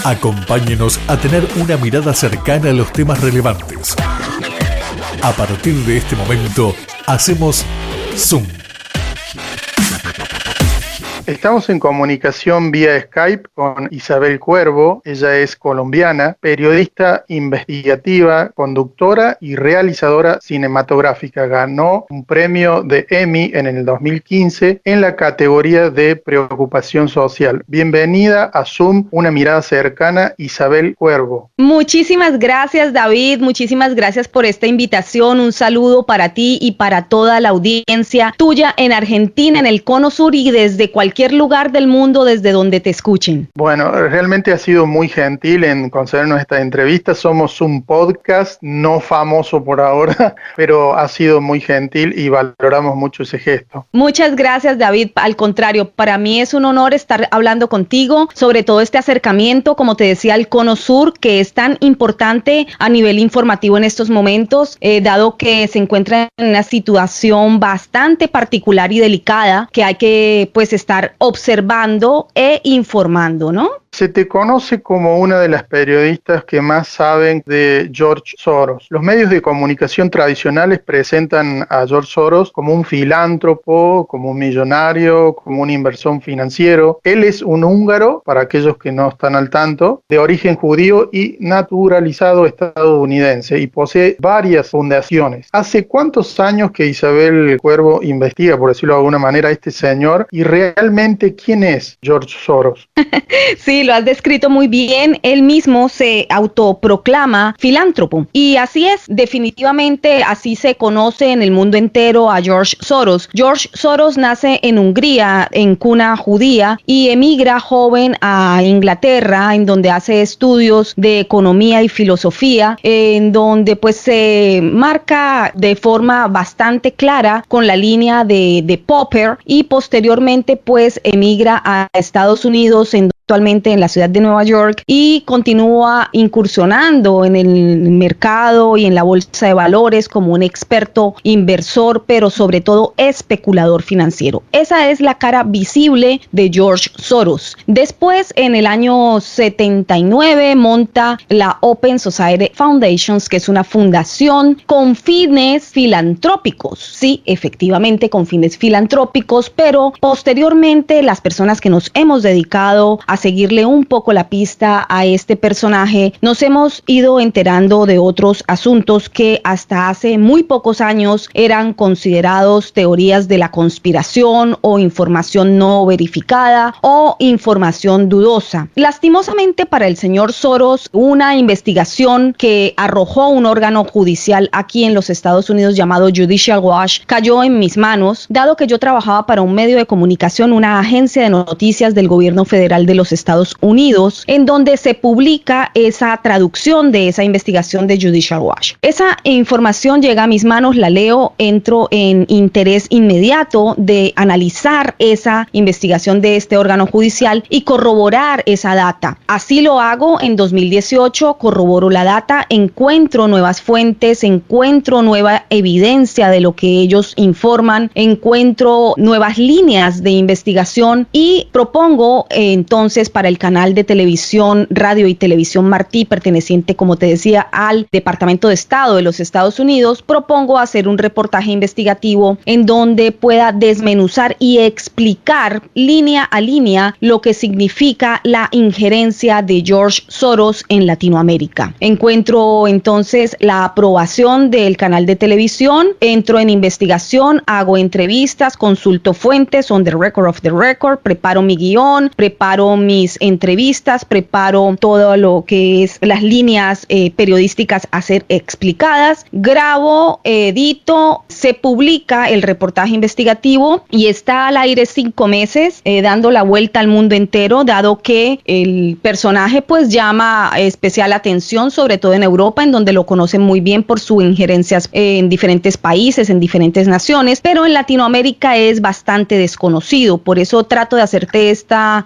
Acompáñenos a tener una mirada cercana a los temas relevantes. A partir de este momento, hacemos Zoom. Estamos en comunicación vía Skype con Isabel Cuervo. Ella es colombiana, periodista investigativa, conductora y realizadora cinematográfica. Ganó un premio de Emmy en el 2015 en la categoría de preocupación social. Bienvenida a Zoom, una mirada cercana, Isabel Cuervo. Muchísimas gracias, David. Muchísimas gracias por esta invitación. Un saludo para ti y para toda la audiencia tuya en Argentina, en el Cono Sur y desde cualquier lugar del mundo desde donde te escuchen. Bueno, realmente ha sido muy gentil en concedernos esta entrevista. Somos un podcast no famoso por ahora, pero ha sido muy gentil y valoramos mucho ese gesto. Muchas gracias, David. Al contrario, para mí es un honor estar hablando contigo sobre todo este acercamiento, como te decía, al Cono Sur, que es tan importante a nivel informativo en estos momentos, dado que se encuentra en una situación bastante particular y delicada que hay que estar observando e informando, ¿no? Se te conoce como una de las periodistas que más saben de George Soros. Los medios de comunicación tradicionales presentan a George Soros como un filántropo, como un millonario, como un inversor financiero. Él es un húngaro, para aquellos que no están al tanto, de origen judío y naturalizado estadounidense, y posee varias fundaciones. ¿Hace cuántos años que Isabel Cuervo investiga, por decirlo de alguna manera, a este señor? Y realmente, ¿quién es George Soros? Sí, lo has descrito muy bien. Él mismo se autoproclama filántropo. Y así es, definitivamente así se conoce en el mundo entero a George Soros. George Soros nace en Hungría, en cuna judía, y emigra joven a Inglaterra, en donde hace estudios de economía y filosofía, en donde se marca de forma bastante clara con la línea de Popper, y posteriormente emigra a Estados Unidos, actualmente en la ciudad de Nueva York, y continúa incursionando en el mercado y en la bolsa de valores como un experto inversor, pero sobre todo especulador financiero. Esa es la cara visible de George Soros. Después, en el año 79, monta la Open Society Foundations, que es una fundación con fines filantrópicos. Sí, efectivamente, con fines filantrópicos, pero posteriormente las personas que nos hemos dedicado a seguirle un poco la pista a este personaje, nos hemos ido enterando de otros asuntos que hasta hace muy pocos años eran considerados teorías de la conspiración o información no verificada o información dudosa. Lastimosamente para el señor Soros, una investigación que arrojó un órgano judicial aquí en los Estados Unidos llamado Judicial Watch cayó en mis manos, dado que yo trabajaba para un medio de comunicación, una agencia de noticias del gobierno federal de los Estados Unidos, en donde se publica esa traducción de esa investigación de Judicial Watch. Esa información llega a mis manos, la leo, entro en interés inmediato de analizar esa investigación de este órgano judicial y corroborar esa data. Así lo hago en 2018, corroboro la data, encuentro nuevas fuentes, encuentro nueva evidencia de lo que ellos informan, encuentro nuevas líneas de investigación y propongo entonces para el canal de televisión, radio y televisión Martí, perteneciente, como te decía, al Departamento de Estado de los Estados Unidos, propongo hacer un reportaje investigativo en donde pueda desmenuzar y explicar línea a línea lo que significa la injerencia de George Soros en Latinoamérica. Encuentro entonces la aprobación del canal de televisión, entro en investigación, hago entrevistas, consulto fuentes, on the record of the record, preparo mi guión, preparo mis entrevistas, preparo todo lo que es las líneas periodísticas a ser explicadas, grabo, edito, se publica el reportaje investigativo y está al aire 5 meses, dando la vuelta al mundo entero, dado que el personaje llama especial atención, sobre todo en Europa, en donde lo conocen muy bien por sus injerencias en diferentes países, en diferentes naciones, pero en Latinoamérica es bastante desconocido. Por eso trato de hacerte esta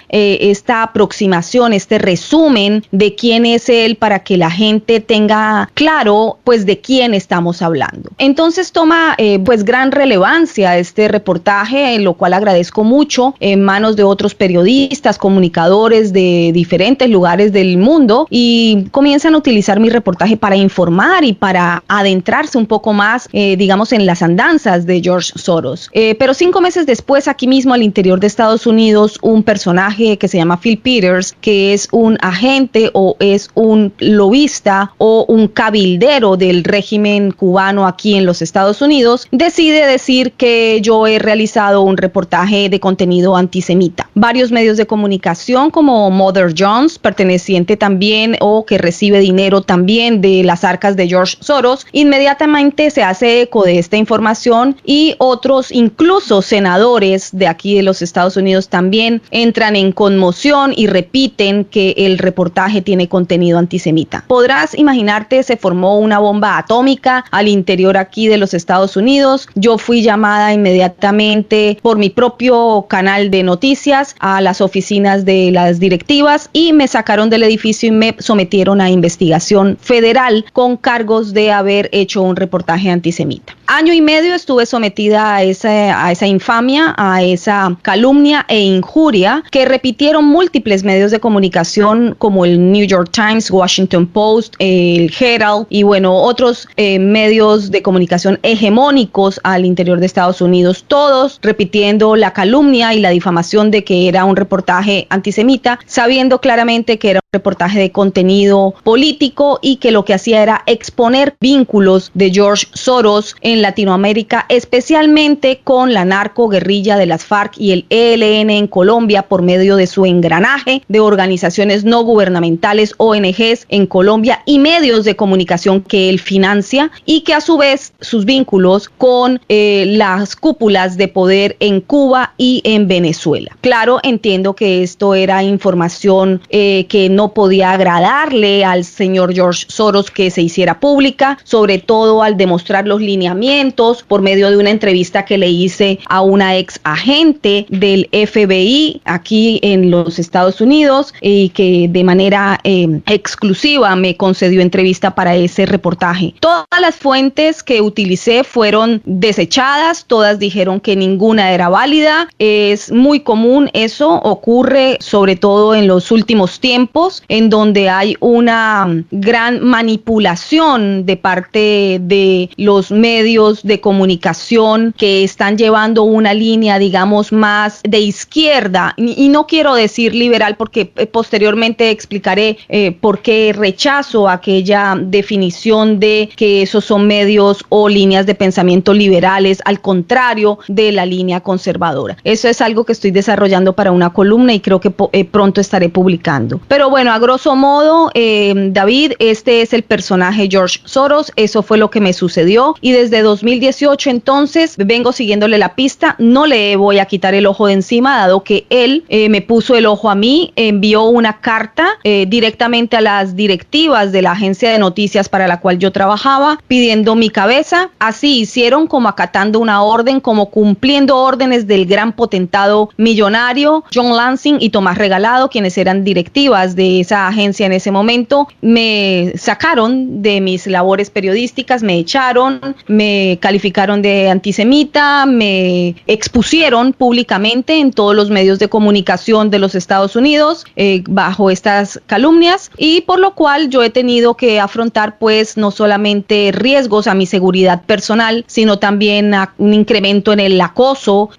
esta aproximación, este resumen de quién es él para que la gente tenga claro pues de quién estamos hablando. Entonces toma pues gran relevancia este reportaje, en lo cual agradezco mucho, en manos de otros periodistas, comunicadores de diferentes lugares del mundo, y comienzan a utilizar mi reportaje para informar y para adentrarse un poco más, digamos, en las andanzas de George Soros. Pero 5 meses después, aquí mismo al interior de Estados Unidos, un personaje que se llama Phil Peters, que es un agente o es un lobista o un cabildero del régimen cubano aquí en los Estados Unidos, decide decir que yo he realizado un reportaje de contenido antisemita. Varios medios de comunicación como Mother Jones, perteneciente también o que recibe dinero también de las arcas de George Soros, inmediatamente se hace eco de esta información, y otros, incluso senadores de aquí de los Estados Unidos, también entran en conmoción y repiten que el reportaje tiene contenido antisemita. Podrás imaginarte, se formó una bomba atómica al interior aquí de los Estados Unidos. Yo fui llamada inmediatamente por mi propio canal de noticias a las oficinas de las directivas y me sacaron del edificio y me sometieron a investigación federal con cargos de haber hecho un reportaje antisemita. 1 año y medio estuve sometida a esa infamia, a esa calumnia e injuria que repitieron múltiples medios de comunicación como el New York Times, Washington Post, el Herald y bueno, otros medios de comunicación hegemónicos al interior de Estados Unidos, todos repitiendo la calumnia y la difamación de que era un reportaje antisemita, sabiendo claramente que era un reportaje de contenido político y que lo que hacía era exponer vínculos de George Soros en Latinoamérica, especialmente con la narcoguerrilla de las FARC y el ELN en Colombia por medio de su engranaje de organizaciones no gubernamentales, ONGs en Colombia y medios de comunicación que él financia y que a su vez sus vínculos con las cúpulas de poder en Cuba y en Venezuela. Claro, entiendo que esto era información que no podía agradarle al señor George Soros que se hiciera pública, sobre todo al demostrar los lineamientos por medio de una entrevista que le hice a una ex agente del FBI aquí en los Estados Unidos y que de manera exclusiva me concedió entrevista para ese reportaje. Todas las fuentes que utilicé fueron desechadas, todas dijeron que ninguna era válida. Es muy común eso, ocurre sobre todo en los últimos tiempos, en donde hay una gran manipulación de parte de los medios de comunicación que están llevando una línea, digamos, más de izquierda, y no quiero decir liberal porque posteriormente explicaré por qué rechazo aquella definición de que esos son medios o líneas de pensamiento liberales, al contrario de la línea conservadora. Eso es algo que estoy desarrollando para una columna y creo que pronto estaré publicando. Pero bueno, a grosso modo, David, este es el personaje George Soros, eso fue lo que me sucedió y desde 2018 entonces vengo siguiéndole la pista, no le voy a quitar el ojo de encima dado que él me puso el ojo a mí, envió una carta directamente a las directivas de la agencia de noticias para la cual yo trabajaba pidiendo mi cabeza. Así hicieron, como acatando una orden, como cumpliendo órdenes del gran potentado millonario John Lansing y Tomás Regalado, quienes eran directivas de esa agencia en ese momento. Me sacaron de mis labores periodísticas, me echaron, me calificaron de antisemita, me expusieron públicamente en todos los medios de comunicación de los Estados Unidos bajo estas calumnias, y por lo cual yo he tenido que afrontar pues no solamente riesgos a mi seguridad personal, sino también a un incremento en el acoso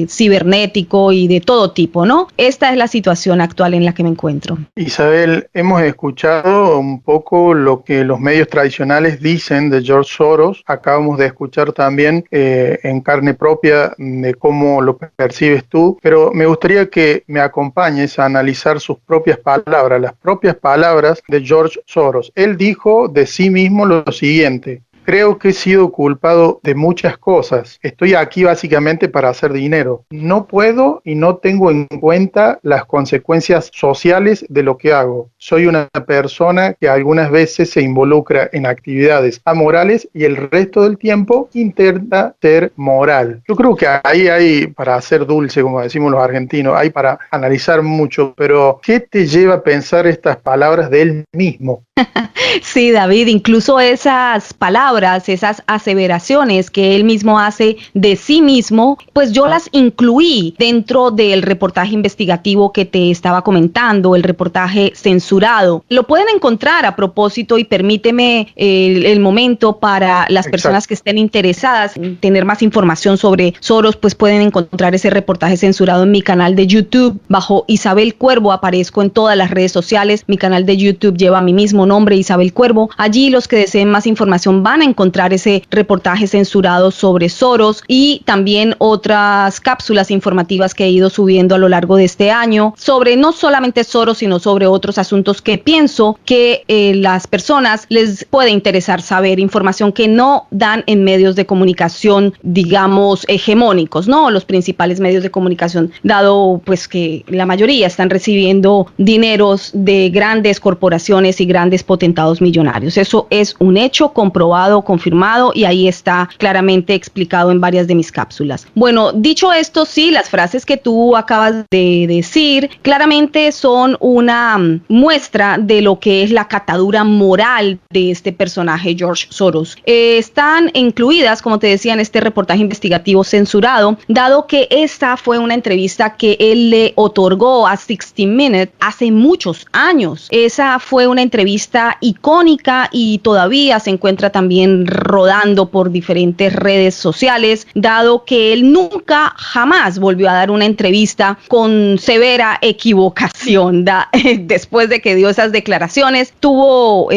cibernético y de todo tipo, ¿no? Esta es la situación actual en la que me encuentro. Isabel, hemos escuchado un poco lo que los medios tradicionales dicen de George Soros. Acabamos de escuchar también en carne propia de cómo lo percibes tú, pero me gustaría que me acompañes a analizar sus propias palabras, las propias palabras de George Soros. Él dijo de sí mismo lo siguiente: Creo que he sido culpado de muchas cosas. Estoy aquí básicamente para hacer dinero. No puedo y no tengo en cuenta las consecuencias sociales de lo que hago. Soy una persona que algunas veces se involucra en actividades amorales y el resto del tiempo intenta ser moral. Yo creo que ahí hay para hacer dulce, como decimos los argentinos, hay para analizar mucho, pero ¿qué te lleva a pensar estas palabras de él mismo? Sí, David, incluso esas palabras, esas aseveraciones que él mismo hace de sí mismo, pues yo las incluí dentro del reportaje investigativo que te estaba comentando, el reportaje censurado. Lo pueden encontrar a propósito y permíteme el momento para las personas que estén interesadas en tener más información sobre Soros, pues pueden encontrar ese reportaje censurado en mi canal de YouTube. Bajo Isabel Cuervo aparezco en todas las redes sociales. Mi canal de YouTube lleva mi mismo nombre, Isabel Cuervo. Allí los que deseen más información van a encontrar ese reportaje censurado sobre Soros y también otras cápsulas informativas que he ido subiendo a lo largo de este año sobre no solamente Soros, sino sobre otros asuntos que pienso que las personas les puede interesar saber, información que no dan en medios de comunicación, digamos, hegemónicos, ¿no? Los principales medios de comunicación, dado pues que la mayoría están recibiendo dineros de grandes corporaciones y grandes potentados millonarios. Eso es un hecho comprobado, confirmado, y ahí está claramente explicado en varias de mis cápsulas. Bueno, dicho esto, sí, las frases que tú acabas de decir claramente son una muestra de lo que es la catadura moral de este personaje, George Soros. Están incluidas, como te decía, en este reportaje investigativo censurado, dado que esta fue una entrevista que él le otorgó a 60 Minutes hace muchos años. Esa fue una entrevista icónica y todavía se encuentra también rodando por diferentes redes sociales, dado que él nunca jamás volvió a dar una entrevista con severa equivocación. Después de que dio esas declaraciones, tuvo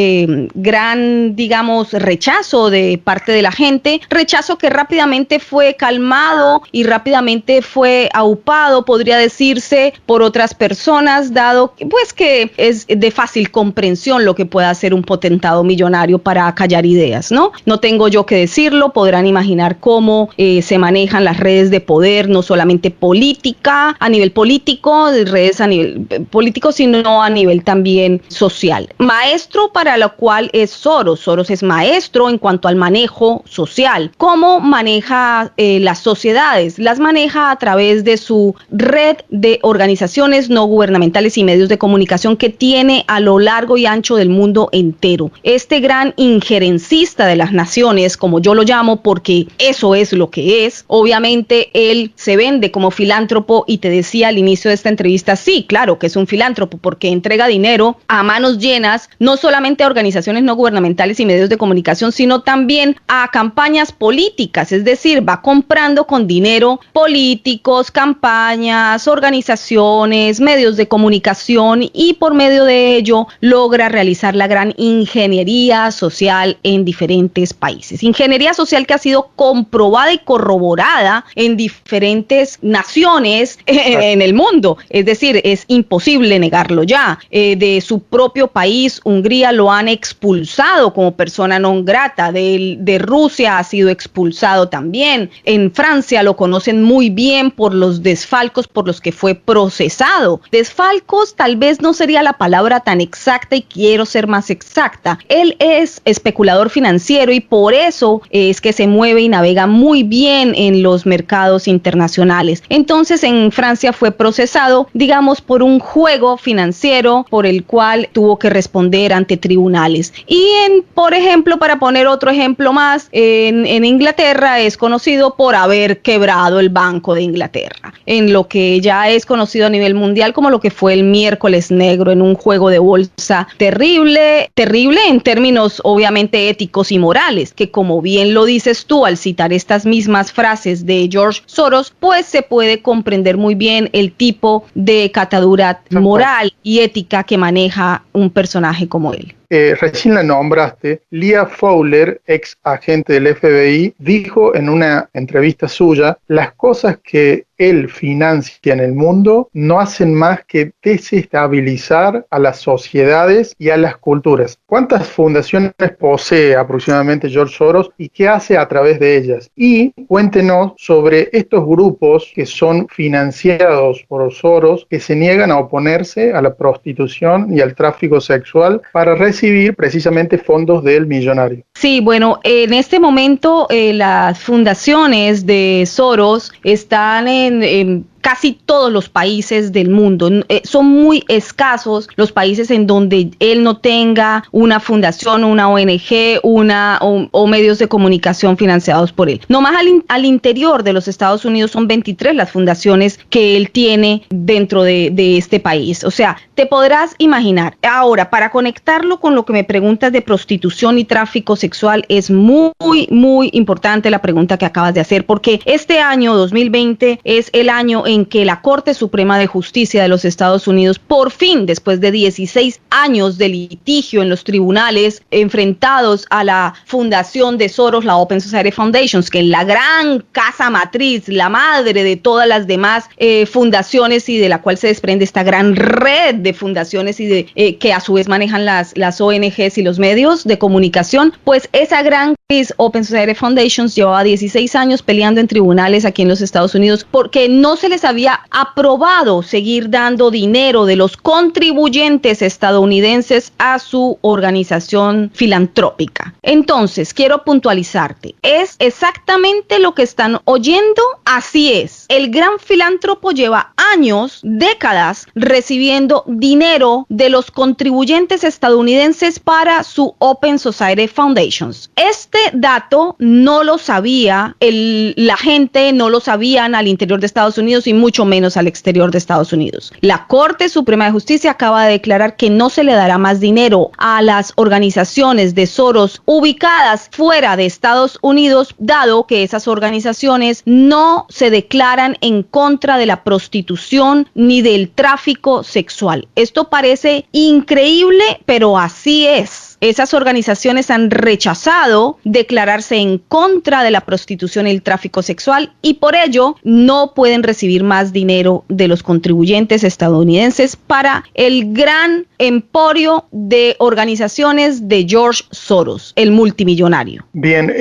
gran, digamos, rechazo de parte de la gente, rechazo que rápidamente fue calmado y rápidamente fue aupado, podría decirse, por otras personas, dado pues que es de fácil comprensión lo que pueda hacer un potentado millonario para callar ideas, ¿no? No tengo yo que decirlo, podrán imaginar cómo se manejan las redes de poder, no solamente política, a nivel político, redes a nivel político, sino a nivel también social. Maestro para lo cual es Soros. Soros es maestro en cuanto al manejo social. ¿Cómo maneja las sociedades? Las maneja a través de su red de organizaciones no gubernamentales y medios de comunicación que tiene a lo largo y ancho del mundo entero. Este gran injerencista de las naciones, como yo lo llamo, porque eso es lo que es, obviamente él se vende como filántropo y te decía al inicio de esta entrevista, sí, claro que es un filántropo porque entrega dinero a manos llenas, no solamente a organizaciones no gubernamentales y medios de comunicación, sino también a campañas políticas, es decir, va comprando con dinero políticos, campañas, organizaciones, medios de comunicación y por medio de ello logra realizar la gran ingeniería social en diferentes países. Ingeniería social que ha sido comprobada y corroborada en diferentes naciones en el mundo, es decir, es imposible negarlo ya. De su propio país, Hungría, lo han expulsado como persona non grata, de Rusia ha sido expulsado también, en Francia lo conocen muy bien por los desfalcos por los que fue procesado. Desfalcos tal vez no sería la palabra tan exacta y quiero ser más exacta. Él es especulador financiero y por eso es que se mueve y navega muy bien en los mercados internacionales. Entonces en Francia fue procesado, digamos, por un juego financiero por el cual tuvo que responder ante tribunales. Y por ejemplo, para poner otro ejemplo más, en Inglaterra es conocido por haber quebrado el Banco de Inglaterra, en lo que ya es conocido a nivel mundial como lo que fue el miércoles negro, en un juego de bolsa terrible en términos obviamente éticos y morales, que como bien lo dices tú al citar estas mismas frases de George Soros, pues se puede comprender muy bien el tipo de catadura moral y ética que maneja un personaje como él. Recién la nombraste, Leah Fowler, ex agente del FBI, dijo en una entrevista suya las cosas que él financia en el mundo no hacen más que desestabilizar a las sociedades y a las culturas. ¿Cuántas fundaciones posee aproximadamente George Soros y qué hace a través de ellas? Y cuéntenos sobre estos grupos que son financiados por Soros, que se niegan a oponerse a la prostitución y al tráfico sexual para recibir precisamente fondos del millonario. Sí, bueno, en este momento las fundaciones de Soros están en casi todos los países del mundo. Son muy escasos los países en donde él no tenga una fundación, una ONG, o medios de comunicación financiados por él. Nomás al interior de los Estados Unidos son 23 las fundaciones que él tiene dentro de este país. O sea, te podrás imaginar. Ahora, para conectarlo con lo que me preguntas de prostitución y tráfico sexual, es muy, muy importante la pregunta que acabas de hacer, porque este año 2020 es el año en que la Corte Suprema de Justicia de los Estados Unidos, por fin, después de 16 años de litigio en los tribunales enfrentados a la fundación de Soros, la Open Society Foundations, que es la gran casa matriz, la madre de todas las demás fundaciones y de la cual se desprende esta gran red de fundaciones y que a su vez manejan las ONGs y los medios de comunicación, pues esa gran Open Society Foundations llevaba 16 años peleando en tribunales aquí en los Estados Unidos porque no se les había aprobado seguir dando dinero de los contribuyentes estadounidenses a su organización filantrópica. Entonces, quiero puntualizarte, ¿es exactamente lo que están oyendo? Así es. El gran filántropo lleva años, décadas, recibiendo dinero de los contribuyentes estadounidenses para su Open Society Foundations. Este dato no lo sabía la gente, no lo sabían al interior de Estados Unidos y mucho menos al exterior de Estados Unidos. La Corte Suprema de Justicia acaba de declarar que no se le dará más dinero a las organizaciones de Soros ubicadas fuera de Estados Unidos, dado que esas organizaciones no se declaran en contra de la prostitución ni del tráfico sexual. Esto parece increíble, pero así es. Esas organizaciones han rechazado declararse en contra de la prostitución y el tráfico sexual y por ello no pueden recibir más dinero de los contribuyentes estadounidenses para el gran emporio de organizaciones de George Soros, el multimillonario. Bien,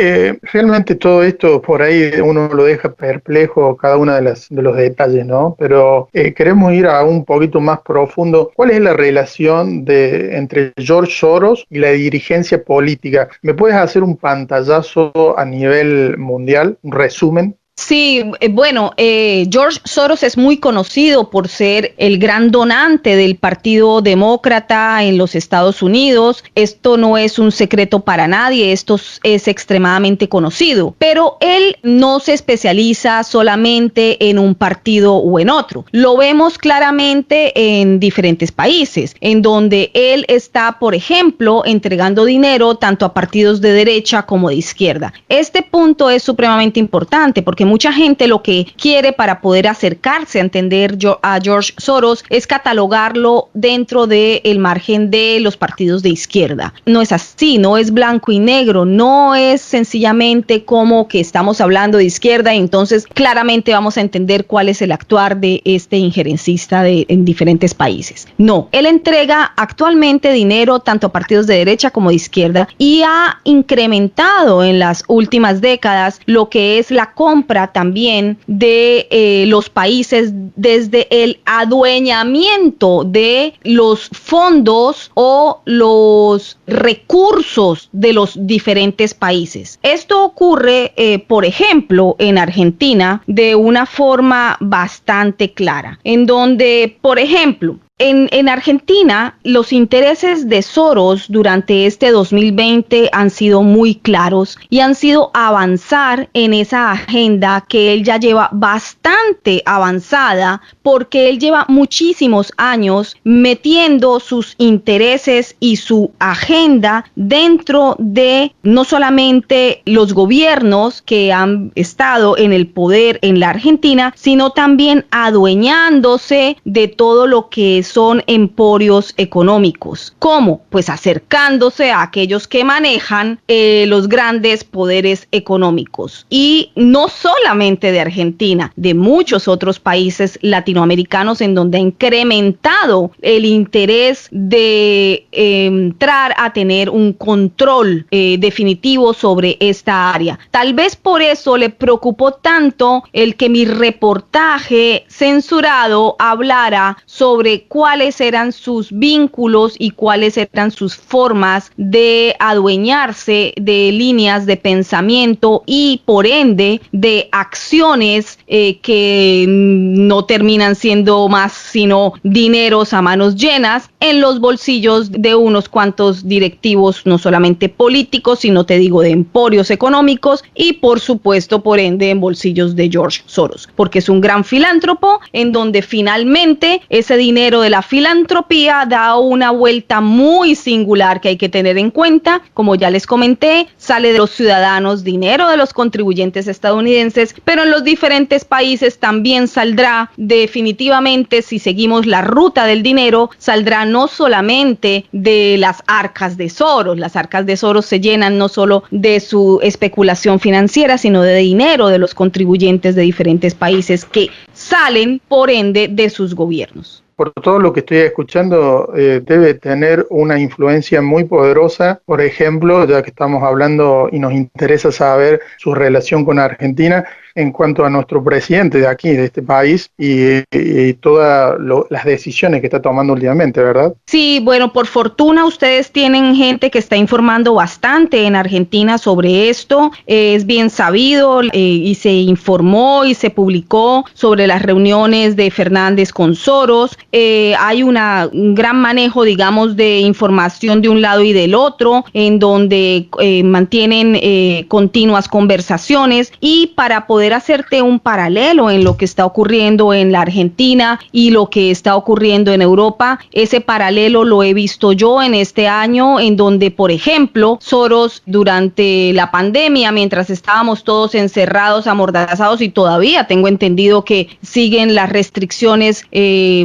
realmente todo esto por ahí uno lo deja perplejo cada uno de los detalles, ¿no? Pero queremos ir a un poquito más profundo. ¿Cuál es la relación entre George Soros y la dirigencia política? ¿Me puedes hacer un pantallazo a nivel mundial, un resumen? Sí, bueno, George Soros es muy conocido por ser el gran donante del Partido Demócrata en los Estados Unidos. Esto no es un secreto para nadie, esto es extremadamente conocido. Pero él no se especializa solamente en un partido o en otro. Lo vemos claramente en diferentes países, en donde él está, por ejemplo, entregando dinero tanto a partidos de derecha como de izquierda. Este punto es supremamente importante porque mucha gente lo que quiere para poder acercarse a entender a George Soros es catalogarlo dentro del margen de los partidos de izquierda. No es así, no es blanco y negro, no es sencillamente como que estamos hablando de izquierda y entonces claramente vamos a entender cuál es el actuar de este injerencista en diferentes países. No, él entrega actualmente dinero tanto a partidos de derecha como de izquierda y ha incrementado en las últimas décadas lo que es la compra también de los países desde el adueñamiento de los fondos o los recursos de los diferentes países. Esto ocurre, por ejemplo, en Argentina de una forma bastante clara, en donde, por ejemplo, en Argentina, los intereses de Soros durante este 2020 han sido muy claros y han sido avanzar en esa agenda que él ya lleva bastante avanzada porque él lleva muchísimos años metiendo sus intereses y su agenda dentro de no solamente los gobiernos que han estado en el poder en la Argentina, sino también adueñándose de todo lo que son emporios económicos. ¿Cómo? Pues acercándose a aquellos que manejan los grandes poderes económicos. Y no solamente de Argentina, de muchos otros países latinoamericanos en donde ha incrementado el interés de entrar a tener un control definitivo sobre esta área. Tal vez por eso le preocupó tanto el que mi reportaje censurado hablara sobre cuáles eran sus vínculos y cuáles eran sus formas de adueñarse de líneas de pensamiento y por ende de acciones que no terminan siendo más sino dineros a manos llenas en los bolsillos de unos cuantos directivos, no solamente políticos, sino te digo de emporios económicos y por supuesto por ende en bolsillos de George Soros, porque es un gran filántropo en donde finalmente ese dinero de la filantropía da una vuelta muy singular que hay que tener en cuenta. Como ya les comenté, sale de los ciudadanos, dinero de los contribuyentes estadounidenses, pero en los diferentes países también saldrá definitivamente, si seguimos la ruta del dinero, saldrá no solamente de las arcas de Soros. Las arcas de Soros se llenan no solo de su especulación financiera, sino de dinero de los contribuyentes de diferentes países que salen por ende de sus gobiernos. Por todo lo que estoy escuchando, debe tener una influencia muy poderosa. Por ejemplo, ya que estamos hablando y nos interesa saber su relación con Argentina, en cuanto a nuestro presidente de aquí, de este país, y todas las decisiones que está tomando últimamente, ¿verdad? Sí, bueno, por fortuna ustedes tienen gente que está informando bastante en Argentina sobre esto. Es bien sabido y se informó y se publicó sobre las reuniones de Fernández con Soros. Hay un gran manejo, digamos, de información de un lado y del otro, en donde mantienen continuas conversaciones y para poder hacerte un paralelo en lo que está ocurriendo en la Argentina y lo que está ocurriendo en Europa. Ese paralelo lo he visto yo en este año, en donde, por ejemplo, Soros durante la pandemia, mientras estábamos todos encerrados, amordazados y todavía tengo entendido que siguen las restricciones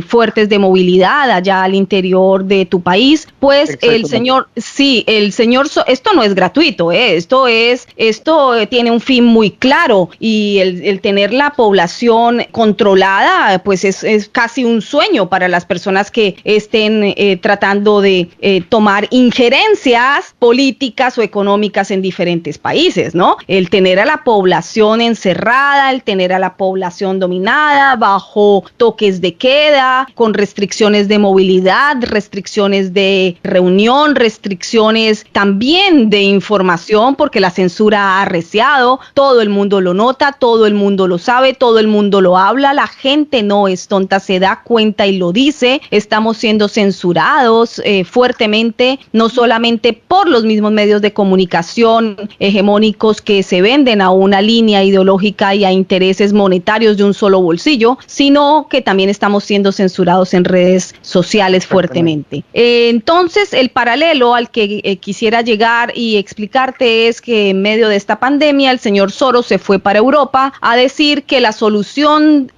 fuertes de movilidad allá al interior de tu país, pues el señor, esto no es gratuito, esto tiene un fin muy claro y el tener la población controlada, pues es casi un sueño para las personas que estén tratando de tomar injerencias políticas o económicas en diferentes países, ¿no? El tener a la población encerrada, el tener a la población dominada, bajo toques de queda, con restricciones de movilidad, restricciones de reunión, restricciones también de información, porque la censura ha arreciado, todo el mundo lo nota, todo el mundo lo sabe, todo el mundo lo habla, la gente no es tonta, se da cuenta y lo dice. Estamos siendo censurados fuertemente, no solamente por los mismos medios de comunicación hegemónicos que se venden a una línea ideológica y a intereses monetarios de un solo bolsillo, sino que también estamos siendo censurados en redes sociales fuertemente. Entonces, el paralelo al que quisiera llegar y explicarte es que en medio de esta pandemia el señor Soros se fue para Europa a decir que la solución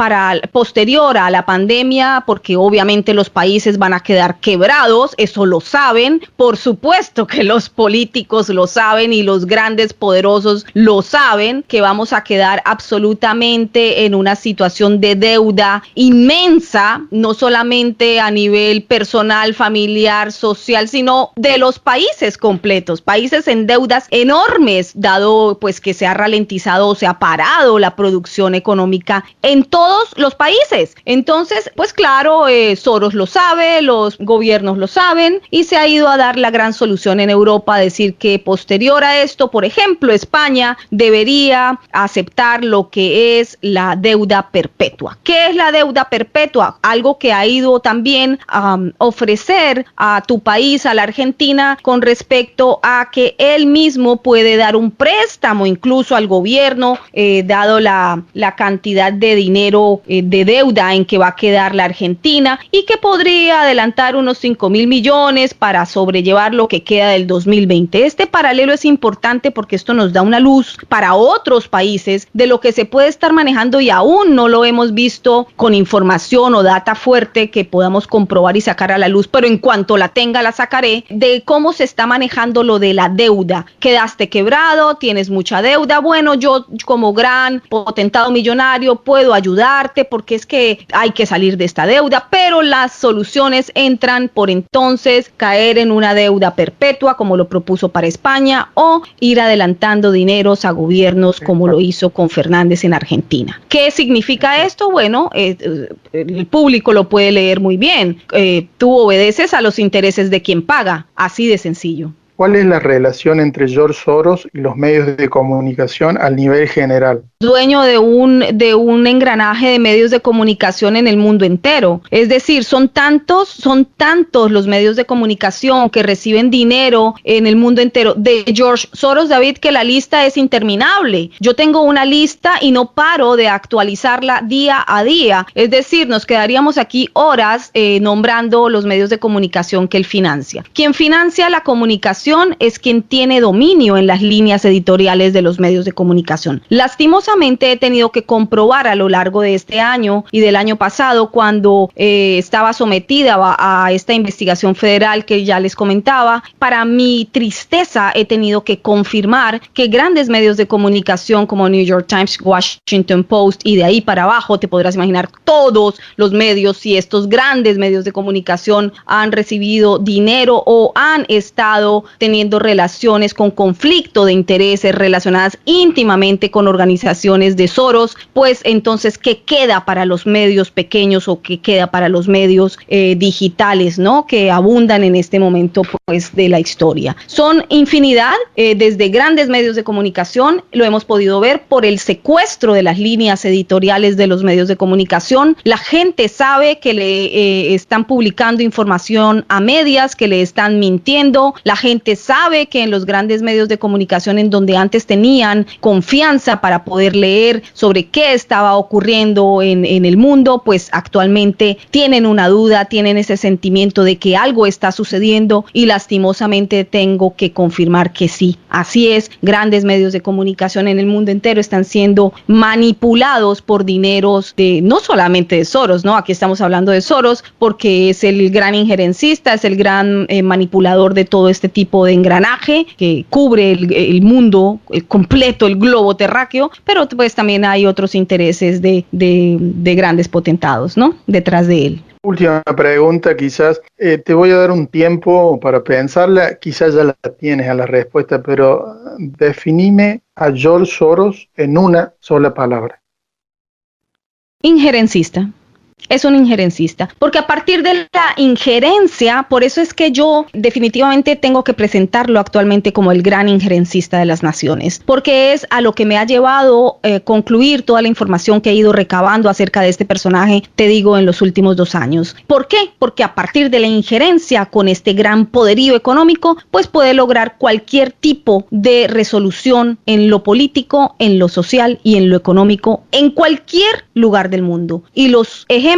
posterior a la pandemia, porque obviamente los países van a quedar quebrados, eso lo saben, por supuesto que los políticos lo saben y los grandes poderosos lo saben, que vamos a quedar absolutamente en una situación de deuda inmensa, no solamente a nivel personal, familiar, social, sino de los países completos, países en deudas enormes, dado pues que se ha ralentizado o se ha parado la producción económica en todos los países. Entonces, pues claro, Soros lo sabe, los gobiernos lo saben y se ha ido a dar la gran solución en Europa, a decir que posterior a esto, por ejemplo, España debería aceptar lo que es la deuda perpetua. ¿Qué es la deuda perpetua? Algo que ha ido también a ofrecer a tu país, a la Argentina, con respecto a que él mismo puede dar un préstamo incluso al gobierno dado la cantidad de dinero de deuda en que va a quedar la Argentina y que podría adelantar unos 5.000 millones para sobrellevar lo que queda del 2020. Este paralelo es importante porque esto nos da una luz para otros países de lo que se puede estar manejando y aún no lo hemos visto con información o data fuerte que podamos comprobar y sacar a la luz, pero en cuanto la tenga la sacaré, de cómo se está manejando lo de la deuda. Quedaste quebrado, tienes mucha deuda, bueno, yo como gran potentado millonario puedo ayudarte porque es que hay que salir de esta deuda, pero las soluciones entran por entonces caer en una deuda perpetua como lo propuso para España o ir adelantando dineros a gobiernos como lo hizo con Fernández en Argentina. ¿Qué significa esto? Bueno, el público lo puede leer muy bien. Tú obedeces a los intereses de quien paga, así de sencillo. ¿Cuál es la relación entre George Soros y los medios de comunicación al nivel general? Dueño de un engranaje de medios de comunicación en el mundo entero. Es decir, son tantos los medios de comunicación que reciben dinero en el mundo entero de George Soros, David, que la lista es interminable. Yo tengo una lista y no paro de actualizarla día a día. Es decir, nos quedaríamos aquí horas nombrando los medios de comunicación que él financia. Quien financia la comunicación es quien tiene dominio en las líneas editoriales de los medios de comunicación. Lastimosamente he tenido que comprobar a lo largo de este año y del año pasado, cuando estaba sometida a esta investigación federal que ya les comentaba, para mi tristeza he tenido que confirmar que grandes medios de comunicación como New York Times, Washington Post y de ahí para abajo, te podrás imaginar todos los medios, y estos grandes medios de comunicación han recibido dinero o han estado teniendo relaciones con conflicto de intereses relacionadas íntimamente con organizaciones de Soros. Pues entonces, ¿qué queda para los medios pequeños o qué queda para los medios digitales, ¿no?, que abundan en este momento pues de la historia? Son infinidad, desde grandes medios de comunicación, lo hemos podido ver por el secuestro de las líneas editoriales de los medios de comunicación. La gente sabe que le están publicando información a medias, que le están mintiendo. La gente sabe que en los grandes medios de comunicación, en donde antes tenían confianza para poder leer sobre qué estaba ocurriendo en el mundo, pues actualmente tienen una duda, tienen ese sentimiento de que algo está sucediendo, y lastimosamente tengo que confirmar que sí, así es. Grandes medios de comunicación en el mundo entero están siendo manipulados por dineros no solamente de Soros, ¿no? Aquí estamos hablando de Soros porque es el gran injerencista, es el gran manipulador de todo este tipo de engranaje que cubre el mundo completo, el globo terráqueo, pero pues también hay otros intereses de grandes potentados, ¿no?, detrás de él. Última pregunta, quizás te voy a dar un tiempo para pensarla, quizás ya la tienes a la respuesta, pero definime a George Soros en una sola palabra. Injerencista. Es un injerencista, porque a partir de la injerencia, por eso es que yo definitivamente tengo que presentarlo actualmente como el gran injerencista de las naciones, porque es a lo que me ha llevado concluir toda la información que he ido recabando acerca de este personaje, te digo, en los últimos 2 años. ¿Por qué? Porque a partir de la injerencia con este gran poderío económico, pues puede lograr cualquier tipo de resolución en lo político, en lo social y en lo económico, en cualquier lugar del mundo. Y los ejemplos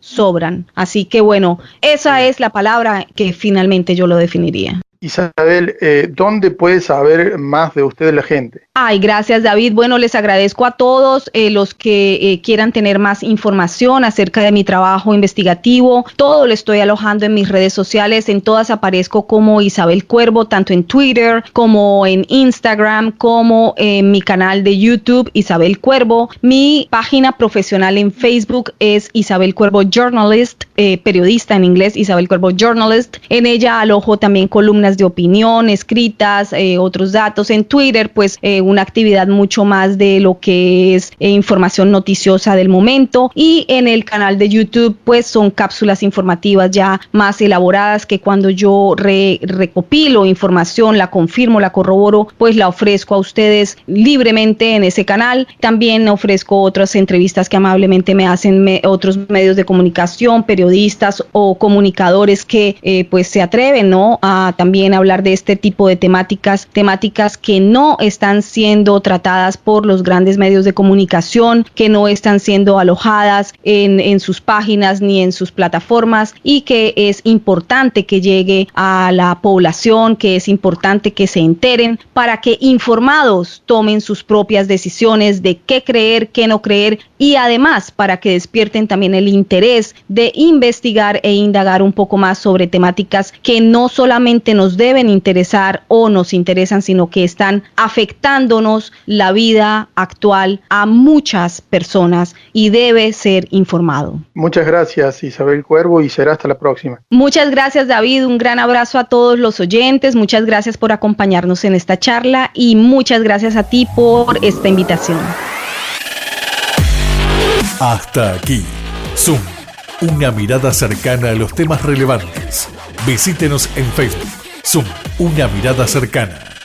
sobran. Así que bueno, esa es la palabra que finalmente yo lo definiría. Isabel, ¿dónde puede saber más de usted la gente? Ay, gracias, David. Bueno, les agradezco a todos los que quieran tener más información acerca de mi trabajo investigativo. Todo lo estoy alojando en mis redes sociales. En todas aparezco como Isabel Cuervo, tanto en Twitter como en Instagram, como en mi canal de YouTube, Isabel Cuervo. Mi página profesional en Facebook es Isabel Cuervo Journalist, periodista en inglés, Isabel Cuervo Journalist. En ella alojo también columnas de opinión escritas, otros datos. En Twitter, pues una actividad mucho más de lo que es información noticiosa del momento, y en el canal de YouTube pues son cápsulas informativas ya más elaboradas que cuando yo recopilo información, la confirmo, la corroboro, pues la ofrezco a ustedes libremente en ese canal. También ofrezco otras entrevistas que amablemente me hacen otros medios de comunicación, periodistas o comunicadores que pues se atreven, ¿no?, a también también hablar de este tipo de temáticas que no están siendo tratadas por los grandes medios de comunicación, que no están siendo alojadas en sus páginas ni en sus plataformas, y que es importante que llegue a la población, que es importante que se enteren para que informados tomen sus propias decisiones de qué creer, qué no creer, y además para que despierten también el interés de investigar e indagar un poco más sobre temáticas que no solamente nos deben interesar o nos interesan, sino que están afectándonos la vida actual a muchas personas y debe ser informado. Muchas gracias, Isabel Cuervo, y será hasta la próxima. Muchas gracias, David. Un gran abrazo a todos los oyentes. Muchas gracias por acompañarnos en esta charla y muchas gracias a ti por esta invitación. Hasta aquí, Zoom, una mirada cercana a los temas relevantes. Visítenos en Facebook, Zoom, una mirada cercana.